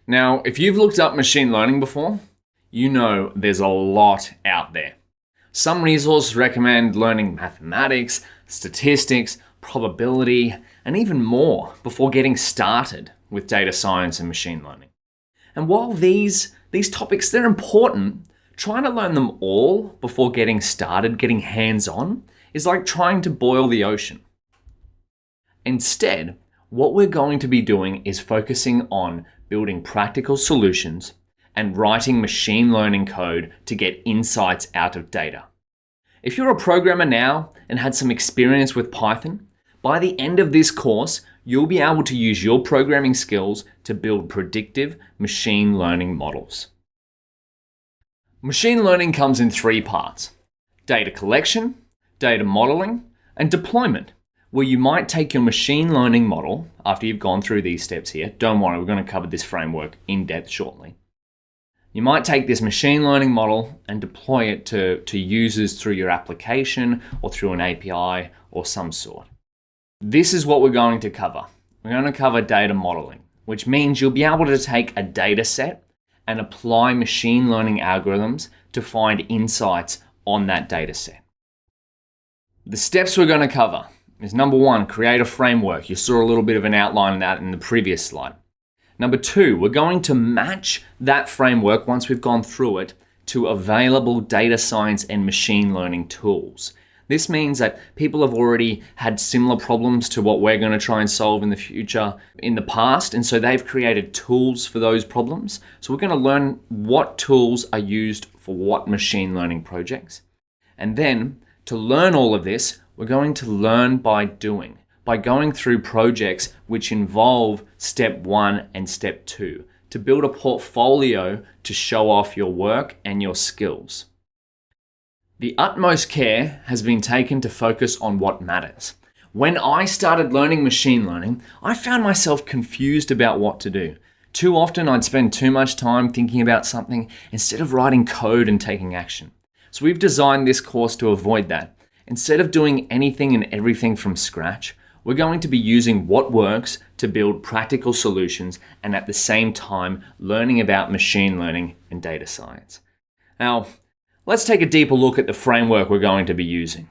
Now, if you've looked up machine learning before, you know there's a lot out there. Some resources recommend learning mathematics, statistics, probability, and even more before getting started with data science and machine learning. And while these topics, they're important, trying to learn them all before getting started, getting hands-on, is like trying to boil the ocean. Instead, what we're going to be doing is focusing on building practical solutions and writing machine learning code to get insights out of data. If you're a programmer now and had some experience with Python, by the end of this course, you'll be able to use your programming skills to build predictive machine learning models. Machine learning comes in three parts: data collection, data modeling, and deployment, where you might take your machine learning model after you've gone through these steps here. Don't worry, we're going to cover this framework in depth shortly. You might take this machine learning model and deploy it to users through your application or through an API or some sort. This is what we're going to cover. We're going to cover data modeling, which means you'll be able to take a data set and apply machine learning algorithms to find insights on that data set. The steps we're going to cover is number one, create a framework. You saw a little bit of an outline of that in the previous slide. Number two, we're going to match that framework once we've gone through it to available data science and machine learning tools. This means that people have already had similar problems to what we're going to try and solve in the future in the past, and so they've created tools for those problems. So we're going to learn what tools are used for what machine learning projects. And then to learn all of this, we're going to learn by doing, by going through projects which involve step 1 and step 2 to build a portfolio to show off your work and your skills. The utmost care has been taken to focus on what matters. When I started learning machine learning, I found myself confused about what to do. Too often I'd spend too much time thinking about something instead of writing code and taking action. So we've designed this course to avoid that. Instead of doing anything and everything from scratch, we're going to be using what works to build practical solutions and at the same time learning about machine learning and data science. Now, let's take a deeper look at the framework we're going to be using.